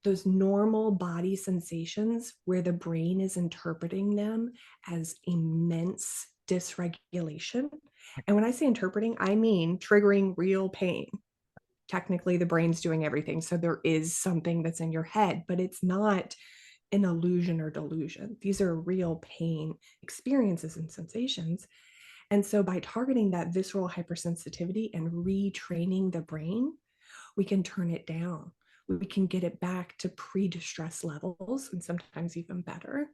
those normal body sensations where the brain is interpreting them as immense dysregulation. And when I say interpreting, I mean triggering real pain. Technically, the brain's doing everything. So there is something that's in your head, but it's not an illusion or delusion. These are real pain experiences and sensations. And so by targeting that visceral hypersensitivity and retraining the brain, we can turn it down. We can get it back to pre-distress levels and sometimes even better.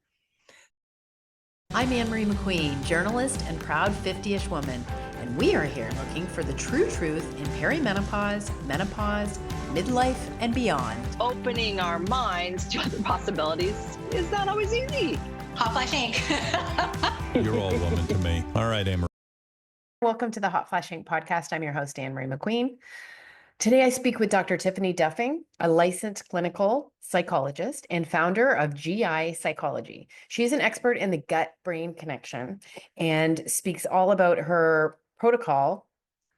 I'm Anne-Marie McQueen, journalist and proud 50-ish woman, and we are here looking for the true truth in perimenopause, menopause, midlife, and beyond. Opening our minds to other possibilities is not always easy. Hot Flash Inc. You're all woman to me. All right, Anne-Marie. Welcome to the Hot Flash Inc. podcast. I'm your host, Anne-Marie McQueen. Today, I speak with Dr. Tiffany Duffing, a licensed clinical psychologist and founder of GI Psychology. She's an expert in the gut-brain connection and speaks all about her protocol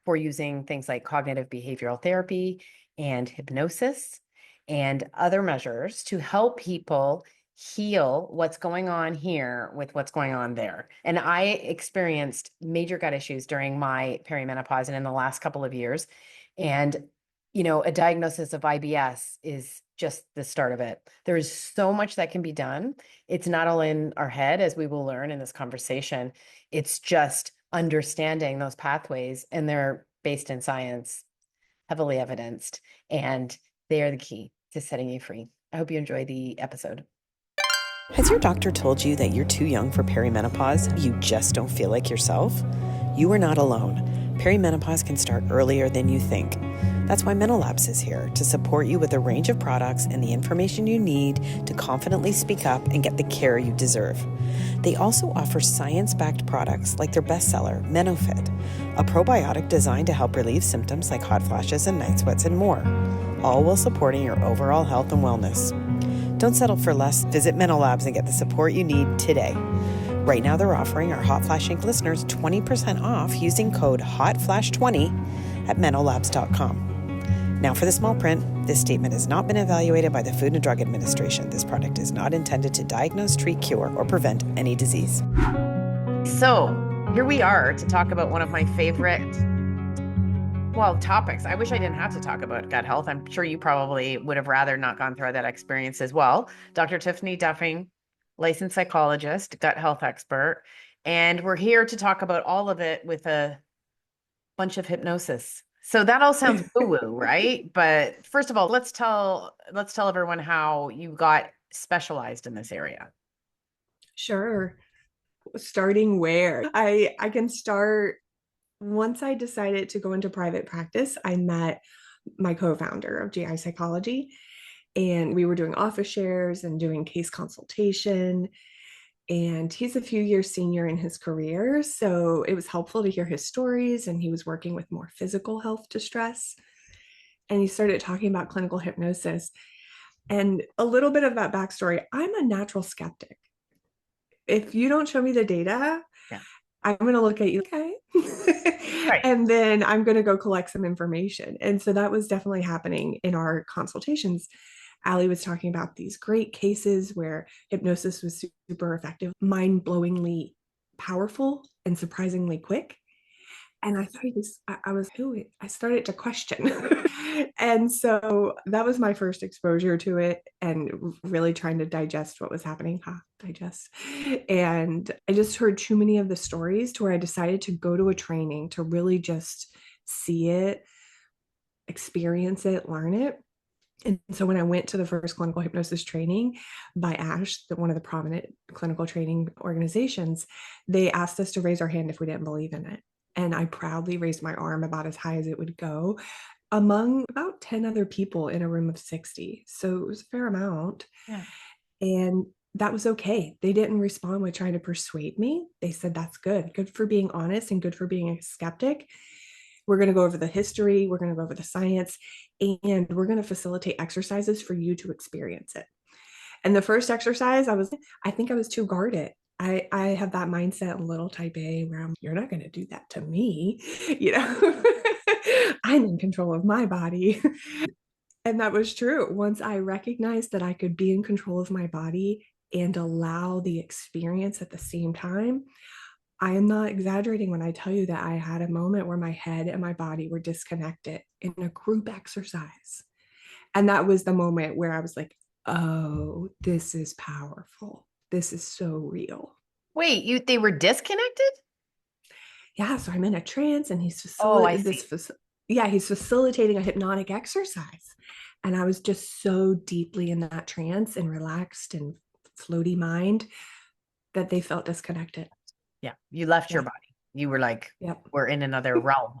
for using things like cognitive behavioral therapy and hypnosis and other measures to help people heal what's going on here with what's going on there. And I experienced major gut issues during my perimenopause and in the last couple of years. And, you know, a diagnosis of IBS is just the start of it. There is so much that can be done. It's not all in our head, as we will learn in this conversation. It's just understanding those pathways, and they're based in science, heavily evidenced, and they are the key to setting you free. I hope you enjoy the episode. Has your doctor told you that you're too young for perimenopause? You just don't feel like yourself? You are not alone. Perimenopause can start earlier than you think. That's why MenoLabs is here to support you with a range of products and the information you need to confidently speak up and get the care you deserve. They also offer science-backed products like their bestseller, MenoFit, a probiotic designed to help relieve symptoms like hot flashes and night sweats and more, all while supporting your overall health and wellness. Don't settle for less. Visit MenoLabs and get the support you need today. Right now, they're offering our Hot Flash Inc. listeners 20% off using code HOTFLASH20 at menolabs.com. Now for the small print, this statement has not been evaluated by the Food and Drug Administration. This product is not intended to diagnose, treat, cure, or prevent any disease. So here we are to talk about one of my favorite, topics. I wish I didn't have to talk about gut health. I'm sure you probably would have rather not gone through that experience as well. Dr. Tiffany Duffing, licensed psychologist, gut health expert. And we're here to talk about all of it with a bunch of hypnosis. So that all sounds woo-woo, right? But first of all, let's tell everyone how you got specialized in this area. Sure. Starting where? I can start. Once I decided to go into private practice, I met my co-founder of GI Psychology, and we were doing office shares and doing case consultation. And he's a few years senior in his career, so it was helpful to hear his stories, and he was working with more physical health distress. And he started talking about clinical hypnosis. And a little bit of that backstory, I'm a natural skeptic. If you don't show me the data, I'm going to look at you, okay? Right. And then I'm going to go collect some information. And so that was definitely happening in our consultations. Allie was talking about these great cases where hypnosis was super effective, mind-blowingly powerful, and surprisingly quick. And I thought I started to question. And so that was my first exposure to it and really trying to digest what was happening. And I just heard too many of the stories to where I decided to go to a training to really just see it, experience it, learn it. And so when I went to the first clinical hypnosis training by ASH, one of the prominent clinical training organizations, they asked us to raise our hand if we didn't believe in it. And I proudly raised my arm about as high as it would go among about 10 other people in a room of 60. So it was a fair amount. Yeah. And that was okay. They didn't respond with trying to persuade me. They said, that's good for being honest and good for being a skeptic. We're going to go over the history. We're going to go over the science, and we're going to facilitate exercises for you to experience it. And the first exercise, I think I was too guarded. I have that mindset, little type A, where you're not going to do that to me. I'm in control of my body. And that was true. Once I recognized that I could be in control of my body and allow the experience at the same time, I am not exaggerating when I tell you that I had a moment where my head and my body were disconnected in a group exercise. And that was the moment where I was like, oh, this is powerful. This is so real. Wait, they were disconnected? Yeah, so I'm in a trance and Oh, I see. he's facilitating a hypnotic exercise. And I was just so deeply in that trance and relaxed and floaty mind that they felt disconnected. Yeah, you left your Yeah. body. You were like, Yep. we're in another realm.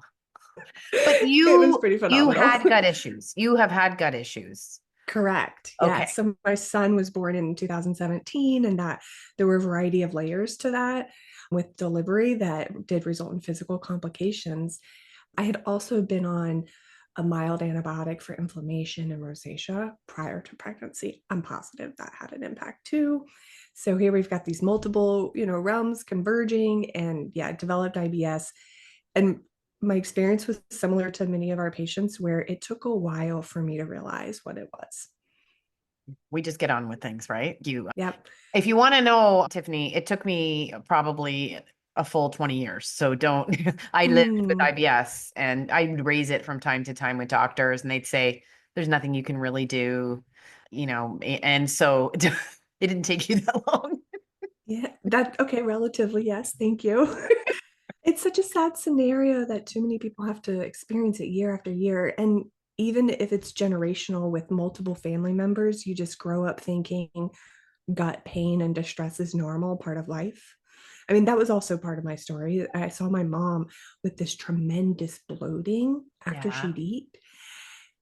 But It was you pretty you phenomenal. had gut issues. You have had gut issues. Correct. Okay. Yes. So my son was born in 2017, and that there were a variety of layers to that with delivery that did result in physical complications. I had also been on a mild antibiotic for inflammation and rosacea prior to pregnancy. I'm positive that had an impact too. So here we've got these multiple, realms converging, and yeah, developed IBS. And my experience was similar to many of our patients, where it took a while for me to realize what it was. We just get on with things, right? Yep. If you want to know, Tiffany, it took me probably a full 20 years. So don't, I lived with Mm, IBS and I'd raise it from time to time with doctors and they'd say, there's nothing you can really do, and so it didn't take you that long. yeah, okay, relatively, yes. Thank you. It's such a sad scenario that too many people have to experience it year after year. And even if it's generational with multiple family members, you just grow up thinking gut pain and distress is normal, part of life. I mean, that was also part of my story. I saw my mom with this tremendous bloating after Yeah. she'd eat,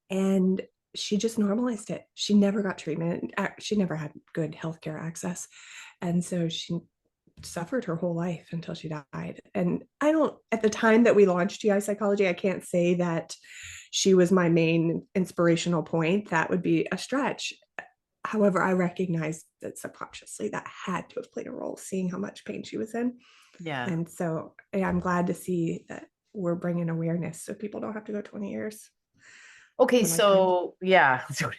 and she just normalized it. She never got treatment. She never had good healthcare access. And so she suffered her whole life until she died. And I don't, at the time that we launched GI psychology, I can't say that she was my main inspirational point. That would be a stretch. However, I recognized that subconsciously that had to have played a role, seeing how much pain she was in. Yeah. And so yeah, I'm glad to see that we're bringing awareness so people don't have to go 20 years. Okay. Or lifetimes. So yeah. So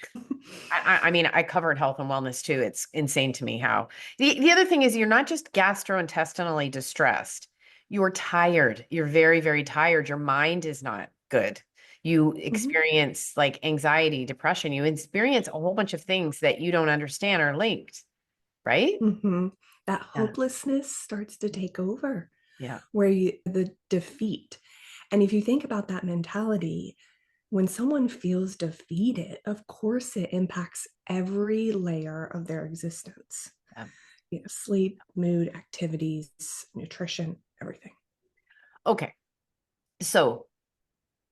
I mean, I covered health and wellness too. It's insane to me how the other thing is you're not just gastrointestinally distressed. You're tired. You're very, very tired. Your mind is not good. You Mhm. experience like anxiety, depression. You experience a whole bunch of things that you don't understand are linked, right? Mhm. That Yeah. hopelessness starts to take over, Yeah. where the defeat. And if you think about that mentality, when someone feels defeated, of course it impacts every layer of their existence. Yeah. Sleep, mood, activities, nutrition, everything. Okay. So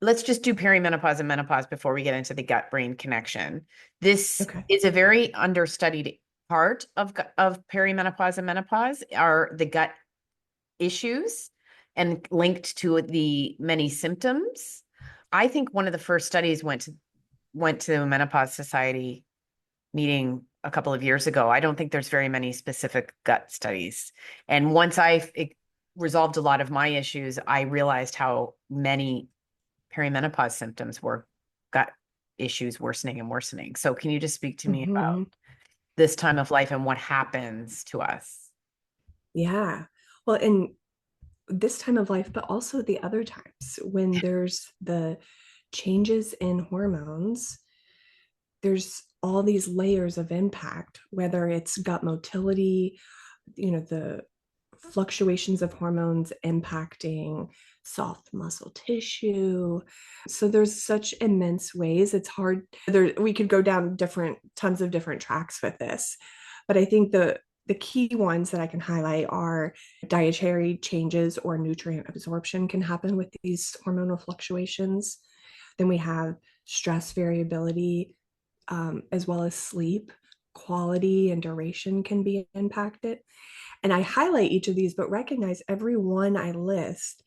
let's just do perimenopause and menopause before we get into the gut brain connection. This Okay. is a very understudied part of perimenopause and menopause are the gut issues and linked to the many symptoms. I think one of the first studies went to the Menopause Society meeting a couple of years ago. I don't think there's very many specific gut studies. And once resolved a lot of my issues, I realized how many perimenopause symptoms were gut issues worsening and worsening. So can you just speak to me about Mhm. this time of life and what happens to us? Yeah. Well, in this time of life, but also the other times when there's the changes in hormones, there's all these layers of impact, whether it's gut motility, the fluctuations of hormones impacting soft muscle tissue. So there's such immense ways. It's hard. We could go down tons of different tracks with this. But I think the key ones that I can highlight are dietary changes or nutrient absorption can happen with these hormonal fluctuations. Then we have stress variability, as well as sleep quality and duration can be impacted. And I highlight each of these, but recognize every one I list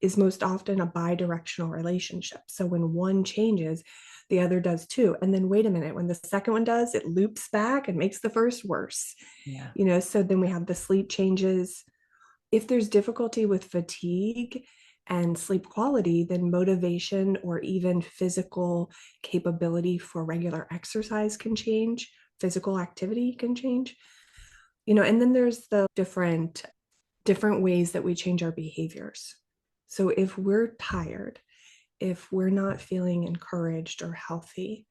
is most often a bi-directional relationship. So when one changes, the other does too. And then wait a minute, when the second one does, it loops back and makes the first worse. Yeah. So then we have the sleep changes. If there's difficulty with fatigue, and sleep quality, then motivation or even physical capability for regular exercise can change, physical activity can change. And then there's the different ways that we change our behaviors. So if we're tired, if we're not feeling encouraged or healthy,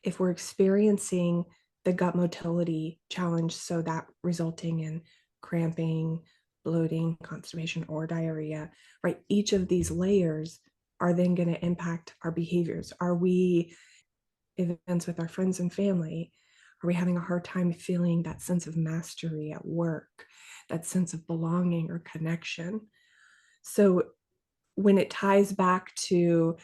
if we're experiencing the gut motility challenge, so that resulting in cramping, bloating, constipation, or diarrhea, right? Each of these layers are then going to impact our behaviors. Are we events with our friends and family? Are we having a hard time feeling that sense of mastery at work, that sense of belonging or connection? So when it ties back to,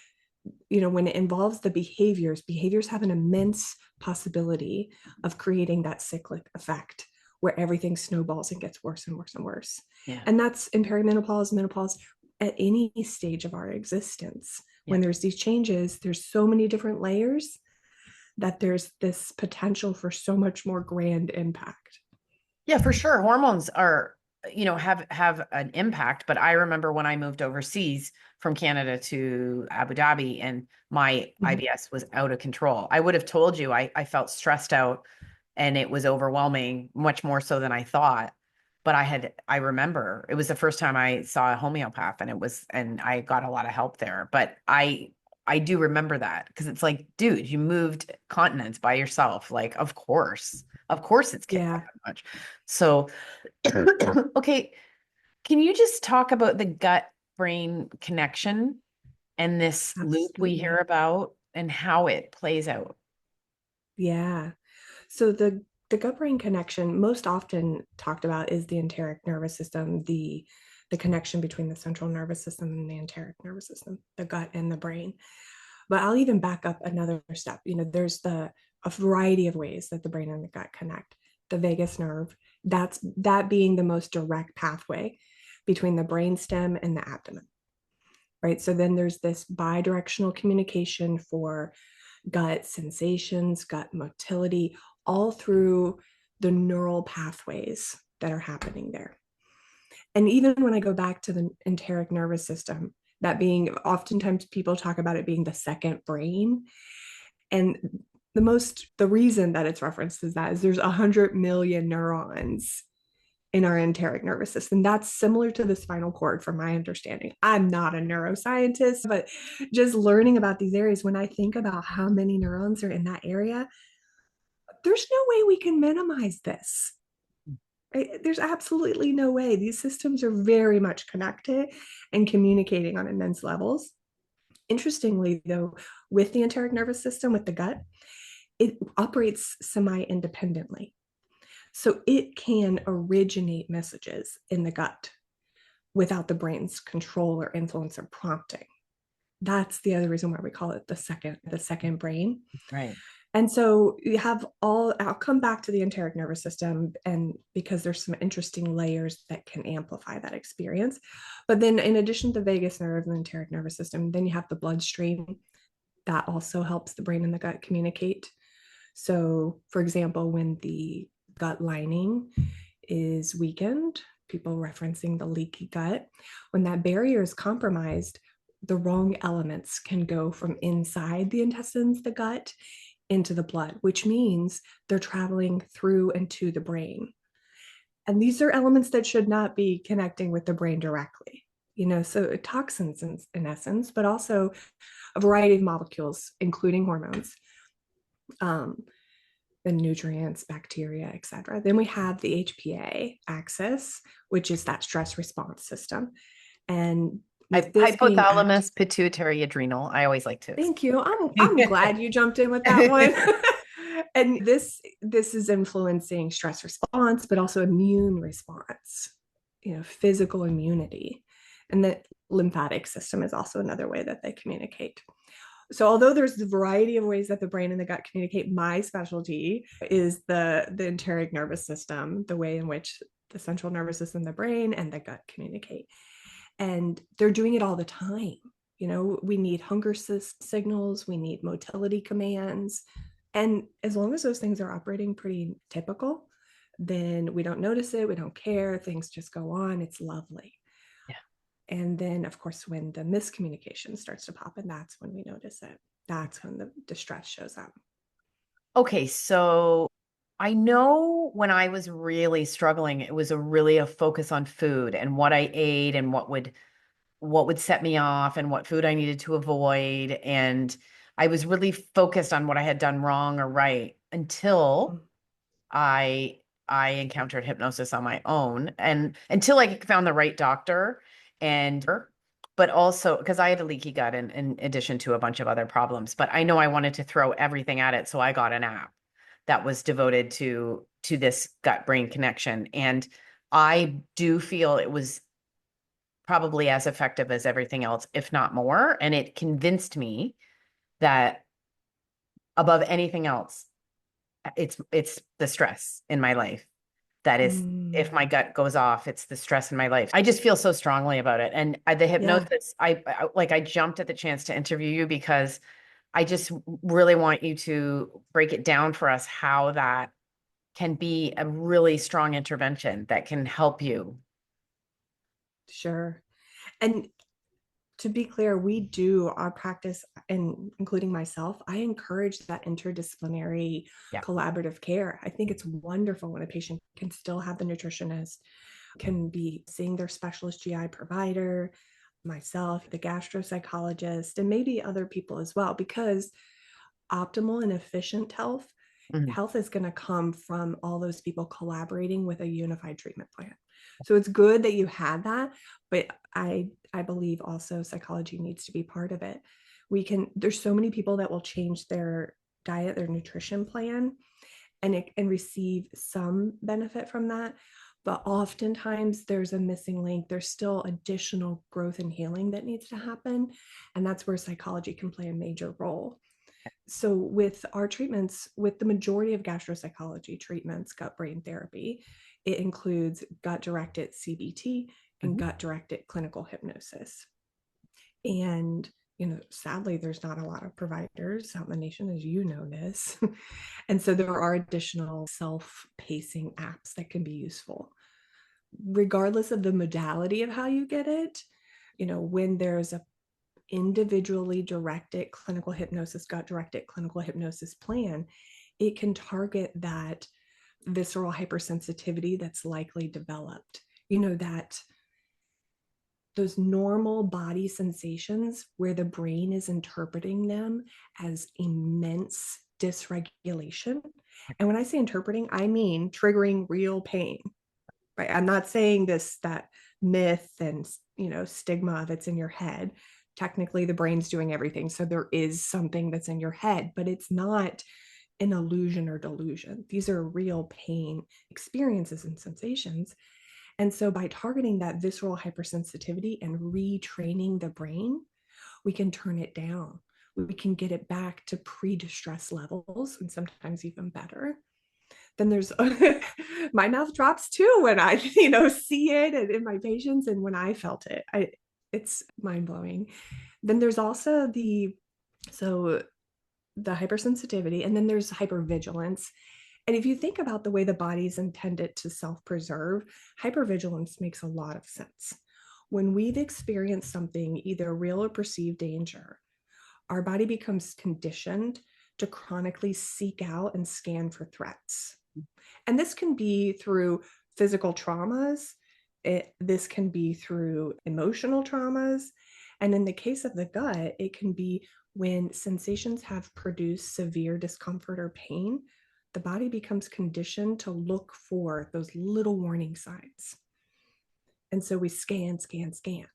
when it involves the behaviors have an immense possibility of creating that cyclic effect where everything snowballs and gets worse and worse and worse. Yeah. And that's in perimenopause, menopause, at any stage of our existence. Yeah. When there's these changes, there's so many different layers that there's this potential for so much more grand impact. Yeah, for sure. Hormones are, have an impact. But I remember when I moved overseas from Canada to Abu Dhabi and my IBS was out of control. I would have told you I felt stressed out and it was overwhelming, much more so than I thought. But I remember it was the first time I saw a homeopath and I got a lot of help there. But I do remember that because it's like, dude, you moved continents by yourself. Like, of course it's kicked Yeah. up that much. So, okay, can you just talk about the gut brain connection and this loop we hear Absolutely. about and how it plays out? Yeah. So the gut brain connection most often talked about is the enteric nervous system, the connection between the central nervous system and the enteric nervous system, the gut and the brain. But I'll even back up another step. There's a variety of ways that the brain and the gut connect. The vagus nerve, that being the most direct pathway between the brainstem and the abdomen, right? So then there's this bidirectional communication for gut sensations, gut motility, all through the neural pathways that are happening there. And even when I go back to the enteric nervous system, that being, oftentimes people talk about it being the second brain. And the reason that it's referenced is there's 100 million neurons in our enteric nervous system. That's similar to the spinal cord, from my understanding. I'm not a neuroscientist, but just learning about these areas, when I think about how many neurons are in that area, there's no way we can minimize this. Right? There's absolutely no way. These systems are very much connected and communicating on immense levels. Interestingly, though, with the enteric nervous system, with the gut, it operates semi-independently. So it can originate messages in the gut without the brain's control or influence or prompting. That's the other reason why we call it the second brain. Right. And so I'll come back to the enteric nervous system, and because there's some interesting layers that can amplify that experience. But then in addition to the vagus nerve and the enteric nervous system, then you have the bloodstream that also helps the brain and the gut communicate. So for example, when the gut lining is weakened, people referencing the leaky gut, when that barrier is compromised, the wrong elements can go from inside the intestines, the gut, into the blood, which means they're traveling through and to the brain. And these are elements that should not be connecting with the brain directly, so toxins in essence, but also a variety of molecules, including hormones, the nutrients, bacteria, etc. Then we have the HPA axis, which is that stress response system. And with this being Hypothalamus, pituitary, adrenal. I always like to. Thank you. I'm glad you jumped in with that one. And this is influencing stress response, but also immune response, physical immunity. And the lymphatic system is also another way that they communicate. So although there's a variety of ways that the brain and the gut communicate, my specialty is the enteric nervous system, the way in which the central nervous system, the brain, and the gut communicate. And they're doing it all the time. We need hunger signals, we need motility commands. And as long as those things are operating pretty typical, then we don't notice it, we don't care, things just go on. It's lovely. Yeah. And then, of course, when the miscommunication starts to pop, and that's when we notice it. That's when the distress shows up. Okay, so I know when I was really struggling, it was really a focus on food and what I ate and what would set me off and what food I needed to avoid. And I was really focused on what I had done wrong or right until I I encountered hypnosis on my own, and until I found the right doctor. And but also because I had a leaky gut in addition to a bunch of other problems. But I know I wanted to throw everything at it, so I got an app that was devoted to this gut brain connection. And I do feel it was probably as effective as everything else, if not more. And it convinced me that above anything else, it's the stress in my life. That is, if my gut goes off, it's the stress in my life. I just feel so strongly about it. And the Yeah, hypnosis, I jumped at the chance to interview you because I just really want you to break it down for us how that can be a really strong intervention that can help you. sure. And to be clear, we do our practice, and including myself, I encourage that interdisciplinary Yeah. collaborative care. I think it's wonderful when a patient can still have the nutritionist, can be seeing their specialist GI provider, myself, the gastropsychologist, and maybe other people as well, because optimal and efficient health Mhm. health is going to come from all those people collaborating with a unified treatment plan. So it's good that you had that, but I believe also psychology needs to be part of it. There's so many people that will change their diet, their nutrition plan, and receive some benefit from that, but oftentimes there's a missing link. There's still additional growth and healing that needs to happen, and that's where psychology can play a major role. So with our treatments, with the majority of gastropsychology treatments, gut brain therapy, it includes gut directed CBT and gut directed clinical hypnosis. And sadly, there's not a lot of providers out in the nation, as you know this. And so there are additional self-pacing apps that can be useful. Regardless of the modality of how you get it, when there's a individually directed clinical hypnosis, gut directed clinical hypnosis plan, it can target that visceral hypersensitivity that's likely developed. That those normal body sensations where the brain is interpreting them as immense dysregulation. And when I say interpreting, I mean triggering real pain. Right? I'm not saying that myth and stigma of it's in your head. Technically, the brain's doing everything, so there is something that's in your head, but it's not an illusion or delusion. These are real pain experiences and sensations. And so by targeting that visceral hypersensitivity and retraining the brain, we can turn it down. We can get it back to pre-distress levels, and sometimes even better. Then there's my mouth drops too when I see it in my patients, and when I felt it, it's mind-blowing. Then there's also the hypersensitivity, and then there's hypervigilance. And if you think about the way the body's intended to self-preserve, hypervigilance makes a lot of sense. When we've experienced something, either real or perceived danger, our body becomes conditioned to chronically seek out and scan for threats. And this can be through physical traumas. This can be through emotional traumas. And in the case of the gut, it can be when sensations have produced severe discomfort or pain, the body becomes conditioned to look for those little warning signs. And so we scan, scan, scan.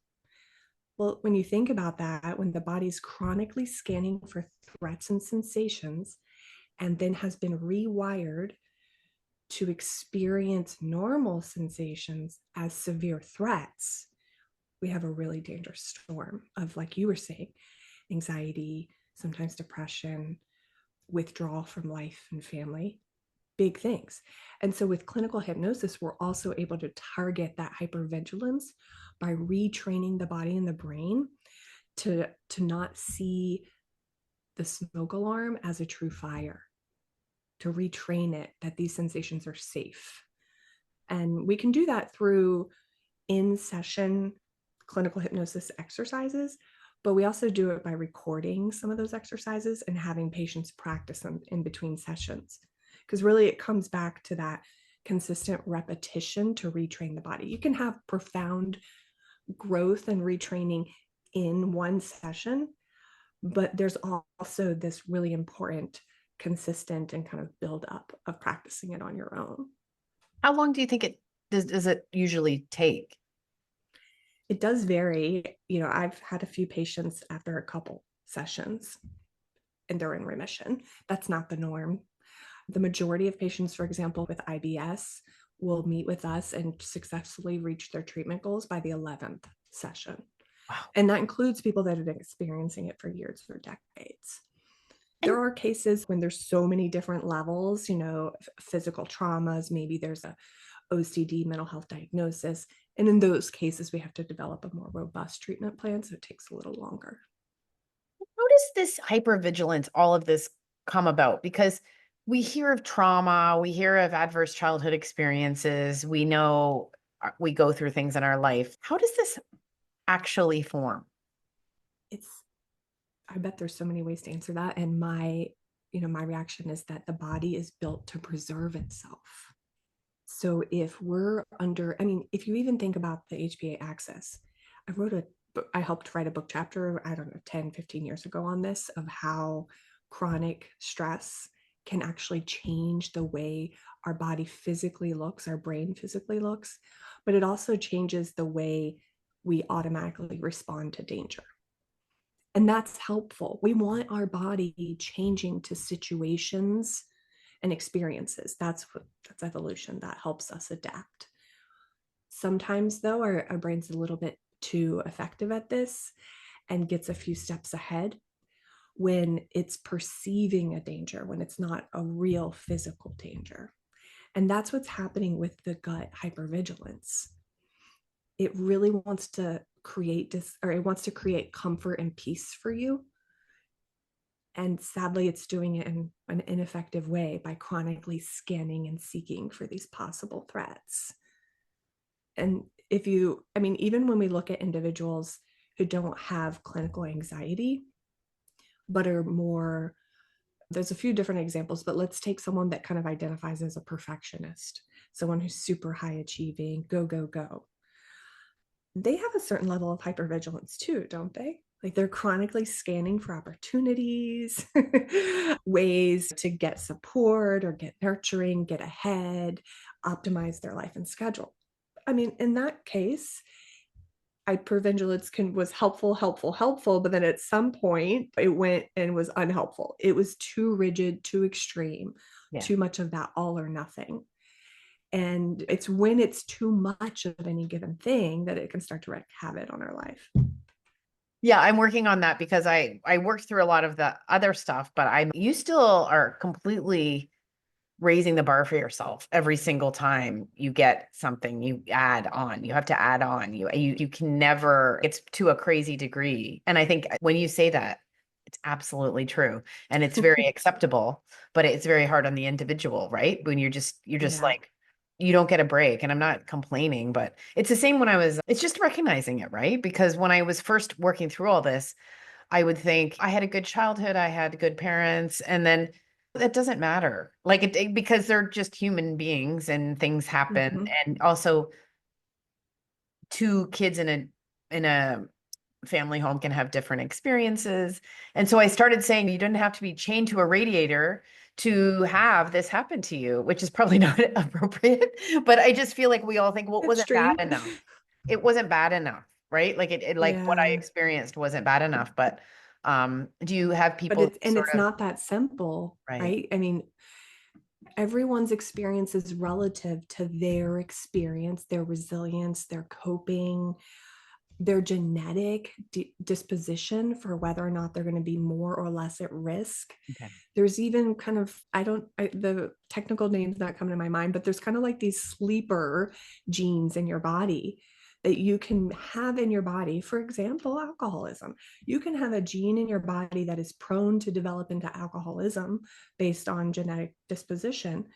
Well, when you think about that, when the body's chronically scanning for threats and sensations, and then has been rewired to experience normal sensations as severe threats, we have a really dangerous storm of, like you were saying, anxiety, sometimes depression, withdrawal from life and family, big things. And so with clinical hypnosis, we're also able to target that hypervigilance by retraining the body and the brain to not see the smoke alarm as a true fire, to retrain it that these sensations are safe. And we can do that through in-session clinical hypnosis exercises, but we also do it by recording some of those exercises and having patients practice them in between sessions. Because really it comes back to that consistent repetition to retrain the body. You can have profound growth and retraining in one session, but there's also this really important, consistent and kind of build up of practicing it on your own. How long do you think it does it usually take? It does vary. I've had a few patients after a couple sessions and they're in remission. That's not the norm. The majority of patients, for example, with IBS will meet with us and successfully reach their treatment goals by the 11th session. Wow. And that includes people that have been experiencing it for years or decades. There are cases when there's so many different levels, physical traumas, maybe there's a OCD mental health diagnosis. And in those cases, we have to develop a more robust treatment plan. So it takes a little longer. How does this hypervigilance, all of this come about? Because we hear of trauma, we hear of adverse childhood experiences, we know we go through things in our life. How does this actually form? I bet there's so many ways to answer that. And my reaction is that the body is built to preserve itself. So if if you even think about the HPA axis, I helped write a book chapter, 10, 15 years ago on this, of how chronic stress can actually change the way our body physically looks, our brain physically looks, but it also changes the way we automatically respond to danger. And that's helpful. We want our body changing to situations and experiences. That's evolution. That helps us adapt. Sometimes, though, our brain's a little bit too effective at this and gets a few steps ahead when it's perceiving a danger, when it's not a real physical danger. And that's what's happening with the gut hypervigilance. It really wants to create comfort and peace for you. And sadly, it's doing it in an ineffective way by chronically scanning and seeking for these possible threats. And even when we look at individuals who don't have clinical anxiety, but are more, there's a few different examples, but let's take someone that kind of identifies as a perfectionist, someone who's super high achieving, go, go, go. They have a certain level of hypervigilance too, don't they? Like they're chronically scanning for opportunities, ways to get support or get nurturing, get ahead, optimize their life and schedule. In that case, hypervigilance was helpful, but then at some point it went and was unhelpful. It was too rigid, too extreme, too much of that all or nothing. And it's when it's too much of any given thing that it can start to wreak havoc on our life. Yeah, I'm working on that because I worked through a lot of the other stuff, but you still are completely raising the bar for yourself every single time you get something. You add on. You have to add on. You can never. It's to a crazy degree. And I think when you say that, it's absolutely true, and it's very acceptable. But it's very hard on the individual, right? When you're just like, you don't get a break. And I'm not complaining, but it's the same when it's just recognizing it, right? Because when I was first working through all this, I would think I had a good childhood, I had good parents, and then that doesn't matter. Like because they're just human beings and things happen. Mm-hmm. And also two kids in a family home can have different experiences. And so I started saying you didn't have to be chained to a radiator to have this happen to you, which is probably not appropriate. But I just feel like we all think, well, it wasn't bad enough. It wasn't bad enough, right? Like what I experienced wasn't bad enough. But do you have people but it's not that simple, right? Everyone's experience is relative to their experience, their resilience, their coping, their genetic disposition for whether or not they're going to be more or less at risk. Okay. There's even kind of, the technical name's not coming to my mind, but there's kind of like these sleeper genes in your body that you can have in your body. For example, alcoholism. You can have a gene in your body that is prone to develop into alcoholism based on genetic disposition.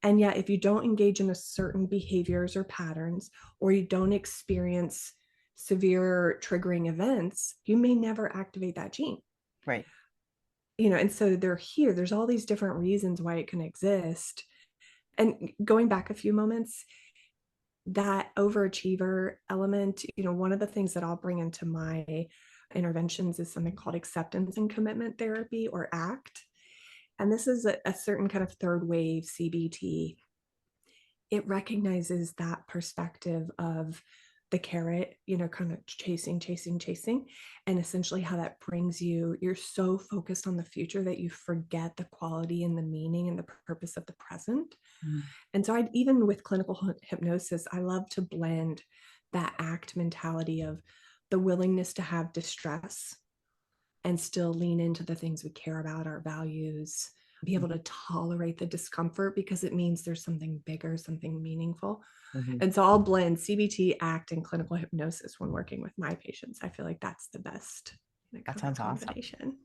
And yet, if you don't engage in a certain behaviors or patterns, or you don't experience severe triggering events, you may never activate that gene. Right. And so they're here. There's all these different reasons why it can exist. And going back a few moments, that overachiever element, one of the things that I'll bring into my interventions is something called acceptance and commitment therapy, or ACT. And this is a certain kind of third wave CBT. It recognizes that perspective of the carrot, kind of chasing, and essentially how that brings you're so focused on the future that you forget the quality and the meaning and the purpose of the present. And so even with clinical hypnosis, I love to blend that ACT mentality of the willingness to have distress and still lean into the things we care about, our values, be able to tolerate the discomfort because it means there's something bigger, something meaningful. And so I'll blend CBT, ACT, and clinical hypnosis when working with my patients. I feel like that's the best That sounds combination.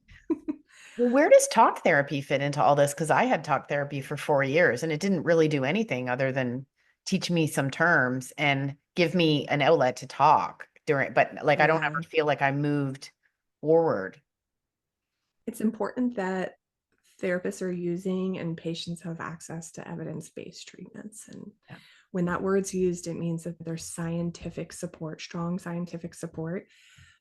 Well, where does talk therapy fit into all this? Because I had talk therapy for 4 years and it didn't really do anything other than teach me some terms and give me an outlet to talk during, but like, I don't Yeah. ever feel like I moved forward. It's important that therapists are using and patients have access to evidence-based treatments. And when that word's used, it means that there's scientific support, strong scientific support,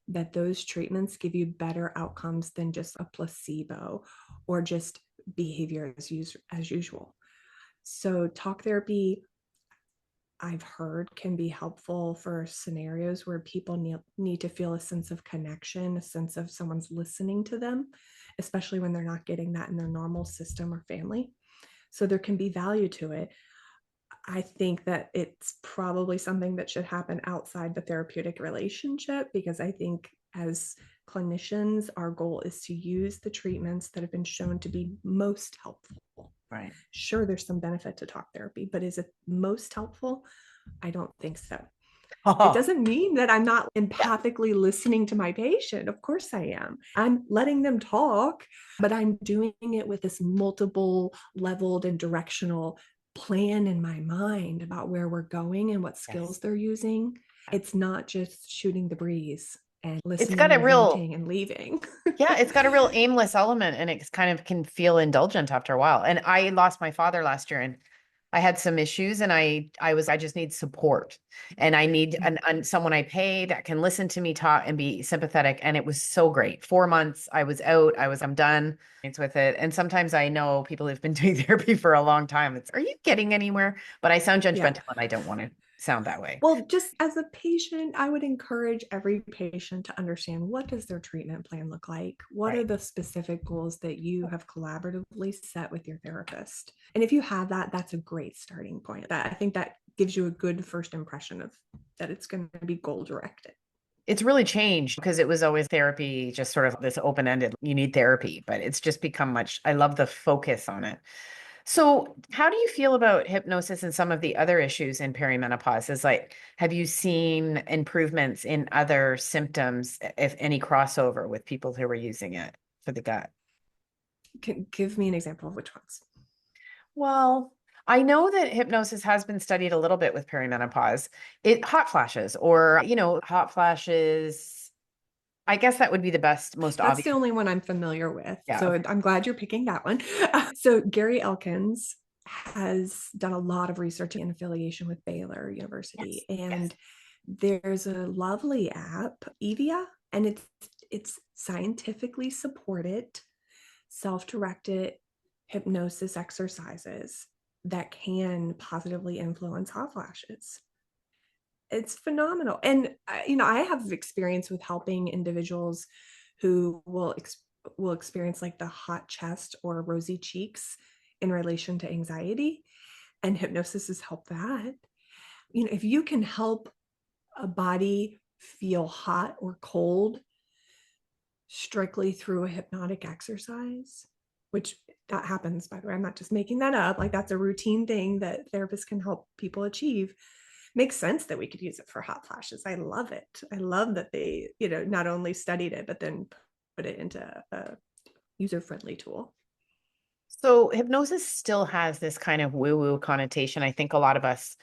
that those treatments give you better outcomes than just a placebo or just behavior as usual. So talk therapy, I've heard, can be helpful for scenarios where people need to feel a sense of connection, a sense of someone's listening to them, especially when they're not getting that in their normal system or family. So there can be value to it. I think that it's probably something that should happen outside the therapeutic relationship, because I think as clinicians, our goal is to use the treatments that have been shown to be most helpful. Right. Sure, there's some benefit to talk therapy, but is it most helpful? I don't think so. It doesn't mean that I'm not empathically listening to my patient. Of course I am. I'm letting them talk, but I'm doing it with this multiple leveled and directional plan in my mind about where we're going and what skills they're using. It's not just shooting the breeze and listening, It's got a and real, venting and leaving. it's got a real aimless element and it kind of can feel indulgent after a while. And I lost my father last year and I had some issues and I just need support and I need someone I pay that can listen to me talk and be sympathetic. And it was so great. 4 months I was out, I'm done with it. And sometimes I know people who've been doing therapy for a long time. Are you getting anywhere? But I sound judgmental and I don't want to sound that way. Well, just as a patient, I would encourage every patient to understand, what does their treatment plan look like? What are the specific goals that you have collaboratively set with your therapist? And if you have that, that's a great starting point. I think that gives you a good first impression of that it's going to be goal directed. It's really changed because it was always therapy, just sort of this open-ended, you need therapy, but it's just become I love the focus on it. So how do you feel about hypnosis and some of the other issues in perimenopause? Have you seen improvements in other symptoms, if any crossover with people who were using it for the gut? Give me an example of which ones. Well, I know that hypnosis has been studied a little bit with perimenopause. Hot flashes hot flashes. I guess that would be the most That's obvious. the only one I'm familiar with. Yeah, so I'm glad you're picking that one. So Gary Elkins has done a lot of research in affiliation with Baylor University. And there's a lovely app, Evia, and it's scientifically supported, self-directed hypnosis exercises that can positively influence hot flashes. It's phenomenal. And I have experience with helping individuals who will experience like the hot chest or rosy cheeks in relation to anxiety, and hypnosis has helped that. If you can help a body feel hot or cold strictly through a hypnotic exercise, which that happens, by the way, I'm not just making that up, like that's a routine thing that therapists can help people achieve, makes sense that we could use it for hot flashes. I love it. I love that they, not only studied it, but then put it into a user-friendly tool. So hypnosis still has this kind of woo-woo connotation. I think a lot of us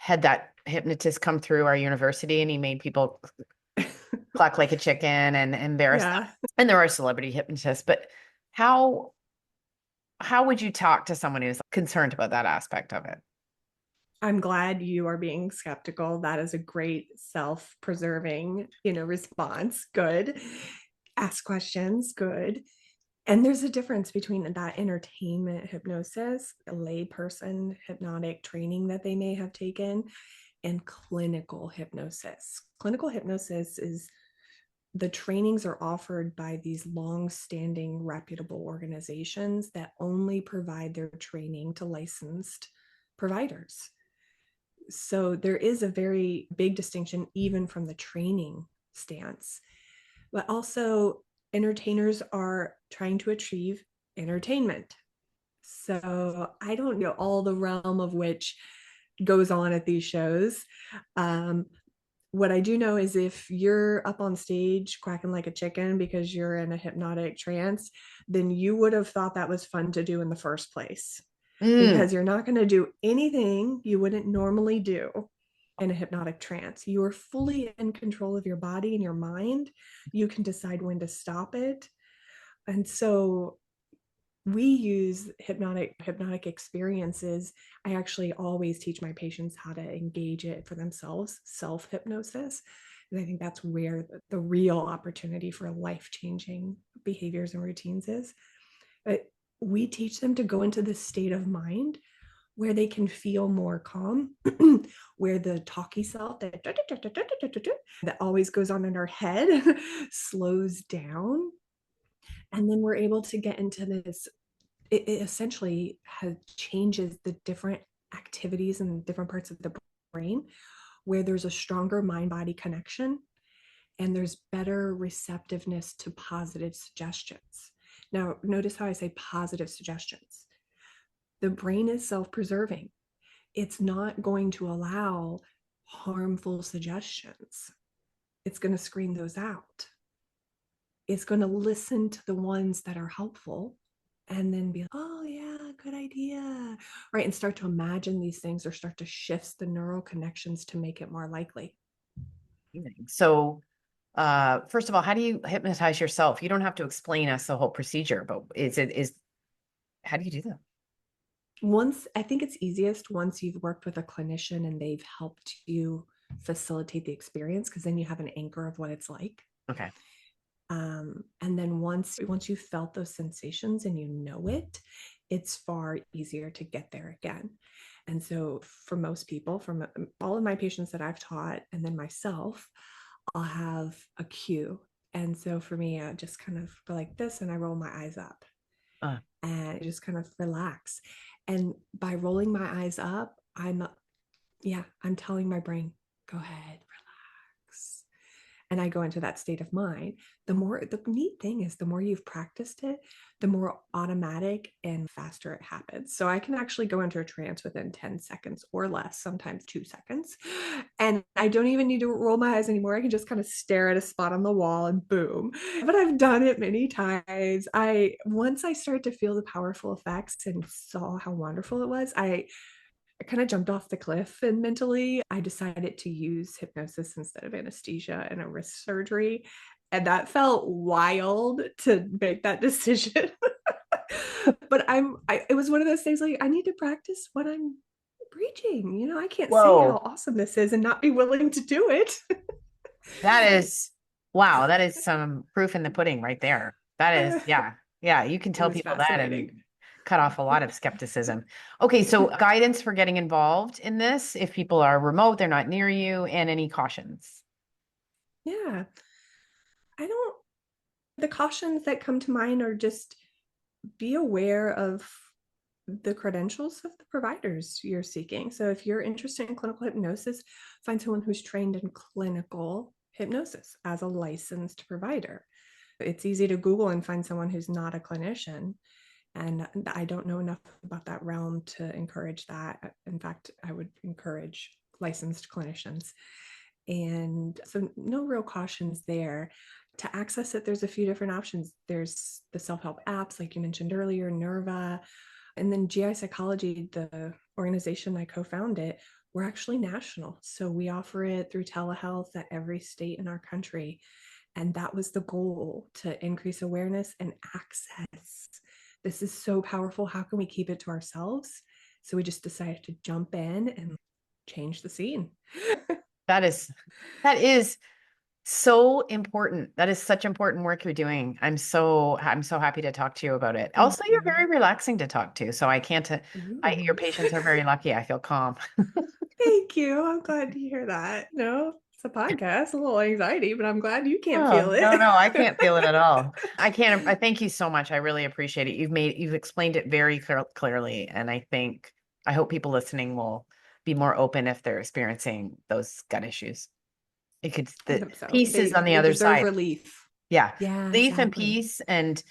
had that hypnotist come through our university and he made people cluck like a chicken and embarrass them. Yeah. And there are celebrity hypnotists, but how would you talk to someone who's concerned about that aspect of it? I'm glad you are being skeptical. That is a great self-preserving, response. Good. Ask questions. Good. And there's a difference between that entertainment hypnosis, a layperson hypnotic training that they may have taken, and clinical hypnosis. Clinical hypnosis is the trainings are offered by these long-standing reputable organizations that only provide their training to licensed providers. So there is a very big distinction even from the training stance. But also entertainers are trying to achieve entertainment. So I don't know all the realm of which goes on at these shows. What I do know is if you're up on stage quacking like a chicken because you're in a hypnotic trance, then you would have thought that was fun to do in the first place, because you're not going to do anything you wouldn't normally do in a hypnotic trance. You are fully in control of your body and your mind. You can decide when to stop it. And so we use hypnotic experiences. I actually always teach my patients how to engage it for themselves, self-hypnosis. And I think that's where the real opportunity for life-changing behaviors and routines is. But we teach them to go into this state of mind where they can feel more calm, where the talky self that always goes on in our head slows down. And then we're able to get into this. It essentially changes the different activities in different parts of the brain where there's a stronger mind-body connection and there's better receptiveness to positive suggestions. Now, notice how I say positive suggestions. The brain is self-preserving. It's not going to allow harmful suggestions. It's going to screen those out. It's going to listen to the ones that are helpful and then be like, oh yeah, good idea. Right. And start to imagine these things or start to shift the neural connections to make it more likely. So first of all, how do you hypnotize yourself? You don't have to explain us the whole procedure, but how do you do that? I think it's easiest once you've worked with a clinician and they've helped you facilitate the experience, because then you have an anchor of what it's like. Okay. And then once you've felt those sensations and you know it, it's far easier to get there again. And so for most people, from all of my patients that I've taught, and then myself, I'll have a cue. And so for me, I just kind of go like this and I roll my eyes up and just kind of relax. And by rolling my eyes up, I'm telling my brain, go ahead, relax. And I go into that state of mind. The neat thing is the more you've practiced it, the more automatic and faster it happens. So I can actually go into a trance within 10 seconds or less, sometimes 2 seconds. And I don't even need to roll my eyes anymore. I can just kind of stare at a spot on the wall and boom. But I've done it many times. Once I started to feel the powerful effects and saw how wonderful it was, I kind of jumped off the cliff, and mentally I decided to use hypnosis instead of anesthesia and a wrist surgery. And that felt wild to make that decision. But it was one of those things like, I need to practice what I'm preaching. I can't say how awesome this is and not be willing to do it. That is, wow. That is some proof in the pudding right there. That is, yeah. Yeah. You can tell people that and cut off a lot of skepticism. Okay. So guidance for getting involved in this, if people are remote, they're not near you, and any cautions. Yeah. The cautions that come to mind are just be aware of the credentials of the providers you're seeking. So if you're interested in clinical hypnosis, find someone who's trained in clinical hypnosis as a licensed provider. It's easy to Google and find someone who's not a clinician. And I don't know enough about that realm to encourage that. In fact, I would encourage licensed clinicians. And so no real cautions there. To access it, there's a few different options. There's the self-help apps, like you mentioned earlier, Nerva. And then GI Psychology, the organization I co-founded, we're actually national. So we offer it through telehealth at every state in our country. And that was the goal, to increase awareness and access. This is so powerful. How can we keep it to ourselves? So we just decided to jump in and change the scene. That is so important. That is such important work you're doing. I'm so happy to talk to you about it. Also, you're very relaxing to talk to. So I can't, your patients are very lucky. I feel calm. Thank you. I'm glad to hear that. No, it's a podcast, a little anxiety, but I'm glad you can't feel it. No, I can't feel it at all. I thank you so much. I really appreciate it. You've explained it very clearly. And I hope people listening will be more open if they're experiencing those gut issues. The hope so. peace is on the they other deserve side. relief. Yeah. Yeah, Relief and exactly. peace and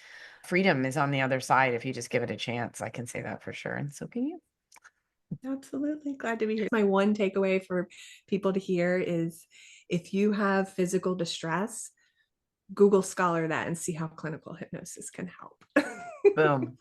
freedom is on the other side if you just give it a chance. I can say that for sure. And so can you. Absolutely. Glad to be here. My one takeaway for people to hear is, if you have physical distress, Google Scholar that and see how clinical hypnosis can help. Boom.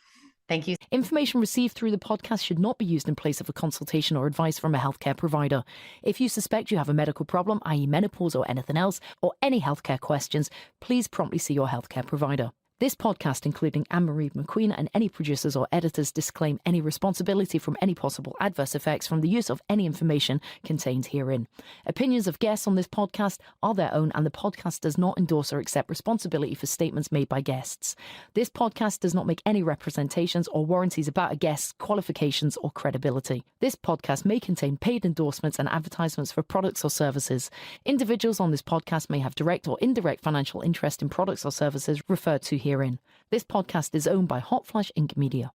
Thank you. Information received through the podcast should not be used in place of a consultation or advice from a healthcare provider. If you suspect you have a medical problem, i.e. menopause or anything else, or any healthcare questions, please promptly see your healthcare provider. This podcast, including Anne-Marie McQueen and any producers or editors, disclaim any responsibility from any possible adverse effects from the use of any information contained herein. Opinions of guests on this podcast are their own, and the podcast does not endorse or accept responsibility for statements made by guests. This podcast does not make any representations or warranties about a guest's qualifications or credibility. This podcast may contain paid endorsements and advertisements for products or services. Individuals on this podcast may have direct or indirect financial interest in products or services referred to herein. This podcast is owned by Hot Flash Inc. Media.